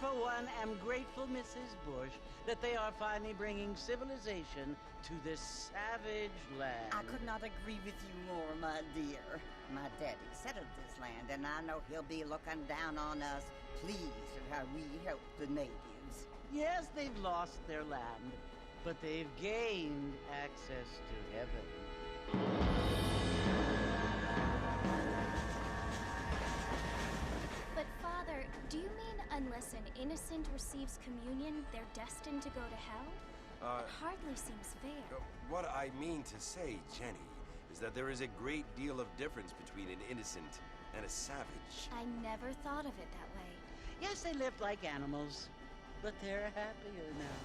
For one, am grateful, Mrs. Bush, that they are finally bringing civilization to this savage land. I could not agree with you more, my dear. My daddy settled this land, and I know he'll be looking down on us, pleased at how we helped the natives. Yes, they've lost their land, but they've gained access to heaven. But Father, do you mean unless an innocent receives communion, they're destined to go to hell? It hardly seems fair. What I mean to say, Jenny, is that there is a great deal of difference between an innocent and a savage. I never thought of it that way. Yes, they lived like animals, but they're happier now.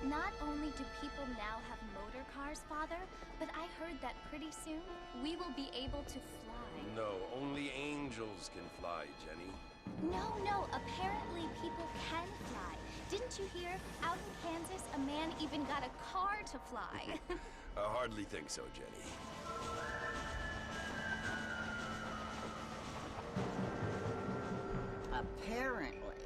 Not only do people now have motor cars, Father, but I heard that pretty soon we will be able to fly. No, only angels can fly, Jenny. No, apparently people can fly. Didn't you hear? Out in Kansas, a man even got a car to fly. I hardly think so, Jenny. Apparently,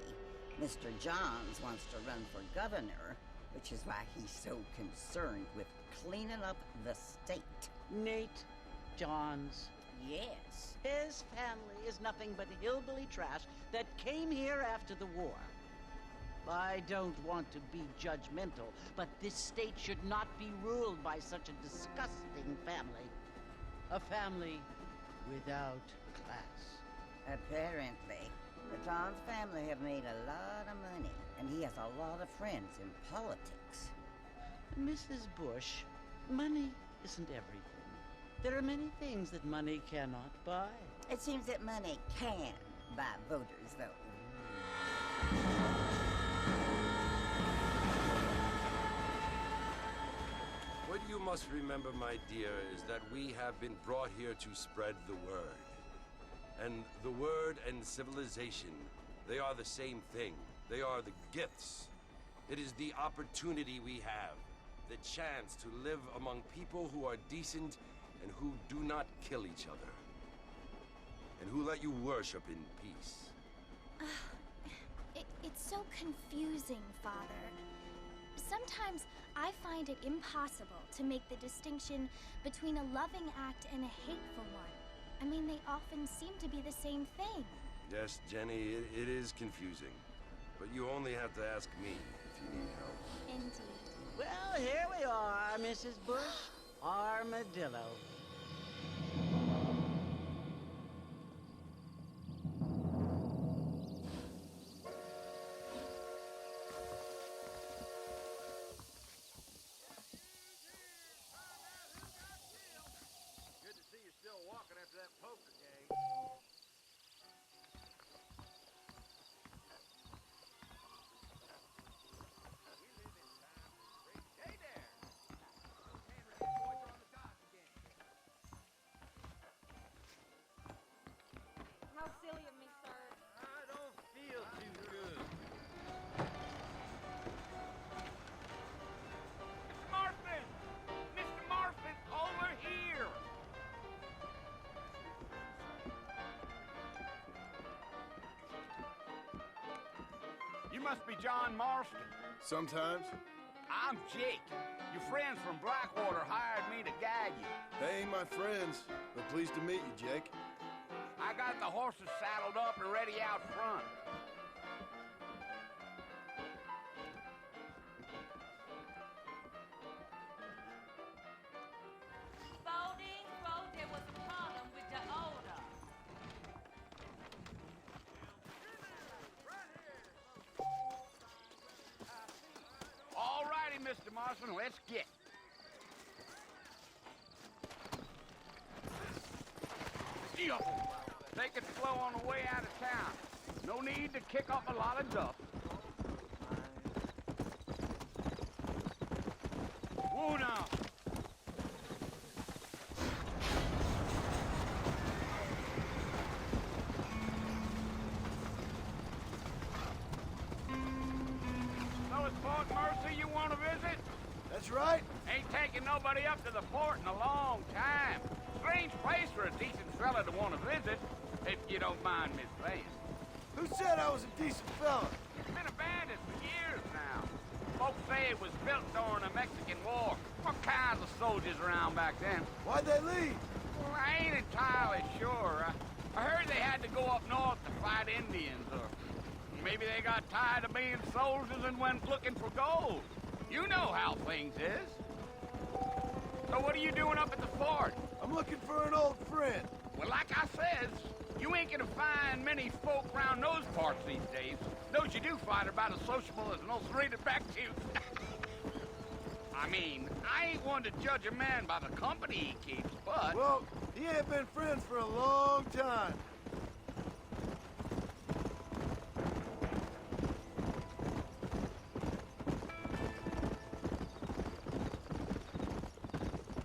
Mr. Johns wants to run for governor, which is why he's so concerned with cleaning up the state. Nate Johns. Yes. His family is nothing but hillbilly trash that came here after the war. I don't want to be judgmental, but this state should not be ruled by such a disgusting family. A family without class. Apparently, the Johns family have made a lot of money, and he has a lot of friends in politics. Mrs. Bush, money isn't everything. There are many things that money cannot buy. It seems that money can buy voters, though. What you must remember, my dear, is that we have been brought here to spread the word. And the word and civilization, they are the same thing. They are the gifts. It is the opportunity we have, the chance to live among people who are decent and who do not kill each other, and who let you worship in peace. It's so confusing, Father. Sometimes I find it impossible to make the distinction between a loving act and a hateful one. I mean, they often seem to be the same thing. Yes, Jenny, it is confusing. But you only have to ask me if you need help. Indeed. Well, here we are, Mrs. Bush. Armadillo. Good to see you still walking after that poker game. You must be John Marston. Sometimes. I'm Jake. Your friends from Blackwater hired me to guide you. They ain't my friends, but pleased to meet you, Jake. I got the horses saddled up and ready out front. Boating wrote there was a problem with the order. All righty, Mr. Marston, let's get. Take it slow on the way out of town. No need to kick up a lot of dust. Whoa now. So it's Fort Mercy you want to visit? That's right. Ain't taking nobody up to the fort in a long time. Strange place for a decent fella to want to visit, if you don't mind me saying. Who said I was a decent fella? It's been abandoned for years now. Folks say it was built during the Mexican War. All kinds of soldiers around back then. Why'd they leave? Well, I ain't entirely sure. I heard they had to go up north to fight Indians, or maybe they got tired of being soldiers and went looking for gold. You know how things is. So what are you doing up at the fort? I'm looking for an old friend. Well, like I says, you ain't gonna find many folk around those parts these days. Those you do find are about as sociable as an ulcerated back tooth. I mean, I ain't one to judge a man by the company he keeps, but... Well, he ain't been friends for a long time.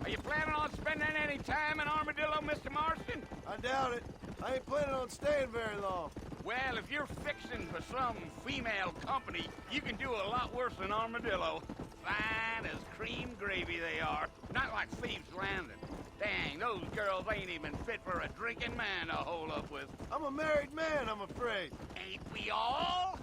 Are you planning on spending any time in Armadillo, Mr. Marston? I doubt it. I ain't planning on staying very long. Well, if you're fixing for some female company, you can do a lot worse than Armadillo. Fine as cream gravy they are. Not like Thieves' Landing. Dang, those girls ain't even fit for a drinking man to hole up with. I'm a married man, I'm afraid. Ain't we all?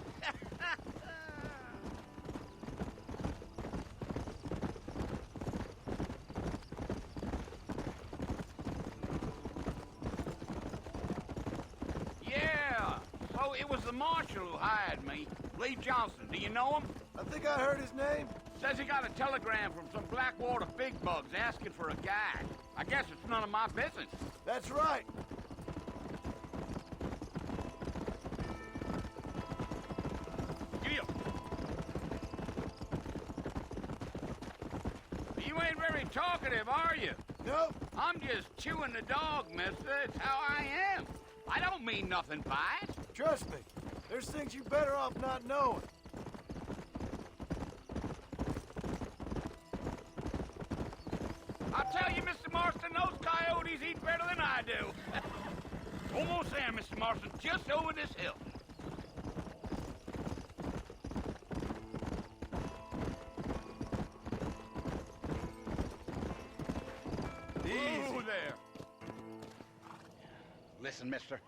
Yeah, so it was the marshal who hired me. Lee Johnson, do you know him? I think I heard his name. Says he got a telegram from some Blackwater big bugs asking for a guide. I guess it's none of my business. That's right. Deal. You ain't very talkative, are you? Nope. I'm just chewing the dog, mister. It's how I am. I don't mean nothing by it. Trust me. There's things you're better off not knowing. I'll tell you, Mr. Marston, those coyotes eat better than I do. Almost there, Mr. Marston, just over this hill. Easy. Ooh, there. Listen, mister.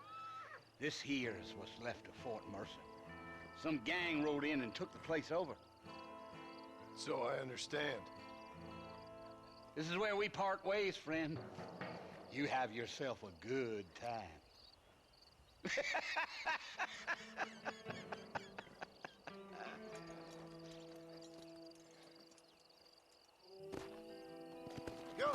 This here is what's left of Fort Mercy. Some gang rode in and took the place over. So I understand. This is where we part ways, friend. You have yourself a good time. Go.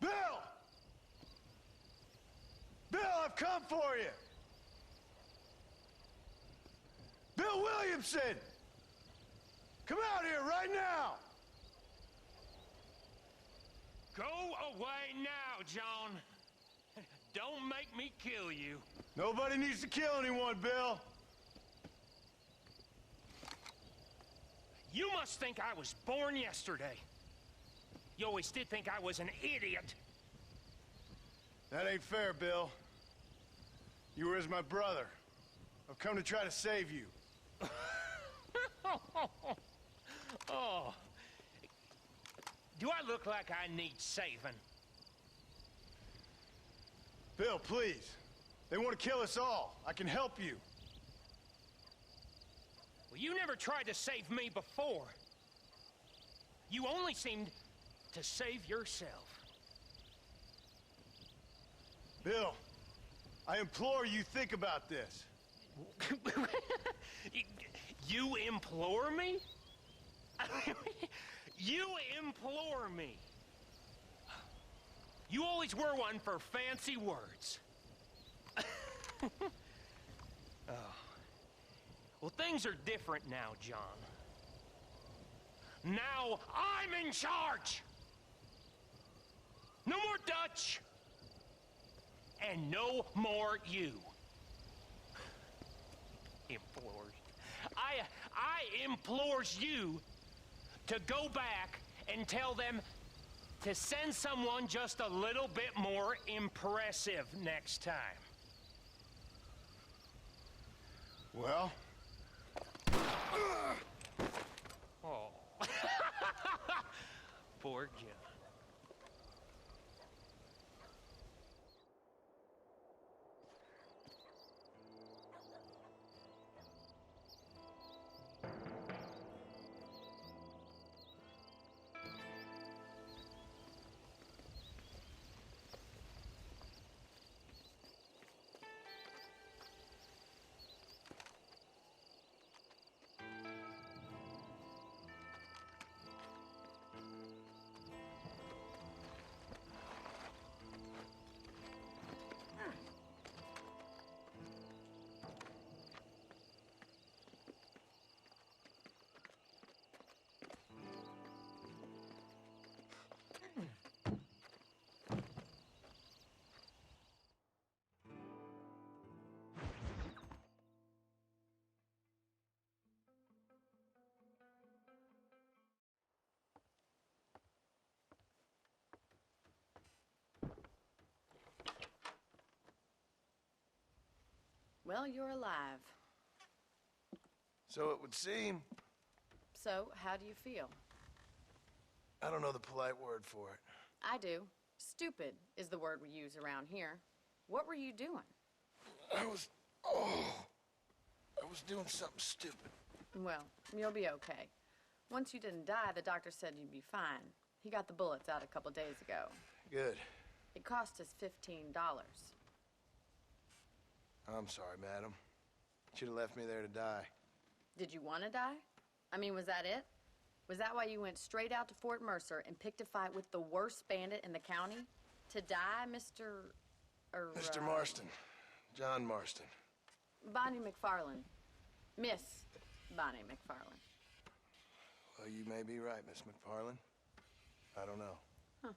Bill! Bill, I've come for you! Bill Williamson! Come out here right now! Go away now, John. Don't make me kill you. Nobody needs to kill anyone, Bill. You must think I was born yesterday. You always did think I was an idiot. That ain't fair, Bill. You were as my brother. I've come to try to save you. Oh. Do I look like I need saving? Bill, please. They want to kill us all. I can help you. Well, you never tried to save me before. You only seemed to save yourself. Bill, I implore you think about this. You implore me? You implore me. You always were one for fancy words. Oh. Well, things are different now, John. Now I'm in charge. No more Dutch. And no more you. Implores. I implores you to go back and tell them to send someone just a little bit more impressive next time. Well? Oh. Poor John. Well, you're alive. So it would seem. So, how do you feel? I don't know the polite word for it. I do. Stupid is the word we use around here. What were you doing? I was doing something stupid. Well, you'll be okay. Once you didn't die, the doctor said you'd be fine. He got the bullets out a couple days ago. Good. It cost us $15. I'm sorry, madam. Should have left me there to die. Did you want to die? I mean, was that it? Was that why you went straight out to Fort Mercer and picked a fight with the worst bandit in the county? To die, Mr. Mr. Marston. John Marston. Bonnie McFarland. Miss Bonnie McFarland. Well, you may be right, Miss McFarland. I don't know. Huh.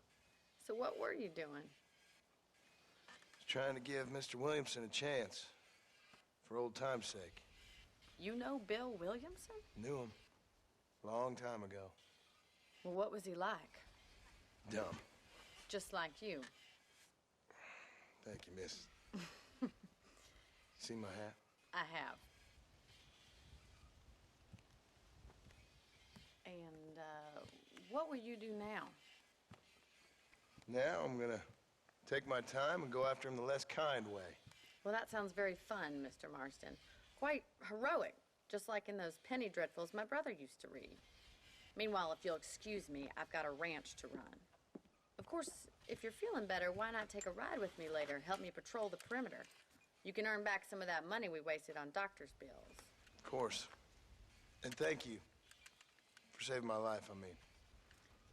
So what were you doing? Trying to give Mr. Williamson a chance. For old time's sake. You know Bill Williamson? Knew him. Long time ago. Well, what was he like? Dumb. Just like you. Thank you, miss. See my hat? I have. And, what will you do now? Now I'm gonna take my time and go after him the less kind way. Well, that sounds very fun, Mr. Marston. Quite heroic, just like in those penny dreadfuls my brother used to read. Meanwhile, if you'll excuse me, I've got a ranch to run. Of course, if you're feeling better, why not take a ride with me later? Help me patrol the perimeter. You can earn back some of that money we wasted on doctor's bills. Of course. And thank you for saving my life, I mean.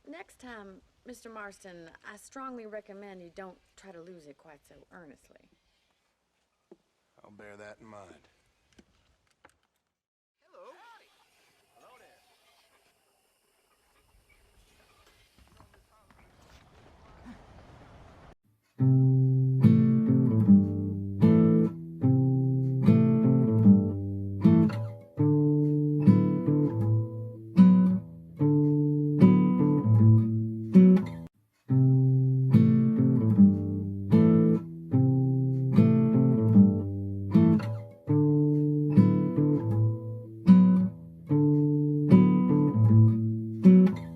Next time, Mr. Marston, I strongly recommend you don't try to lose it quite so earnestly. I'll bear that in mind.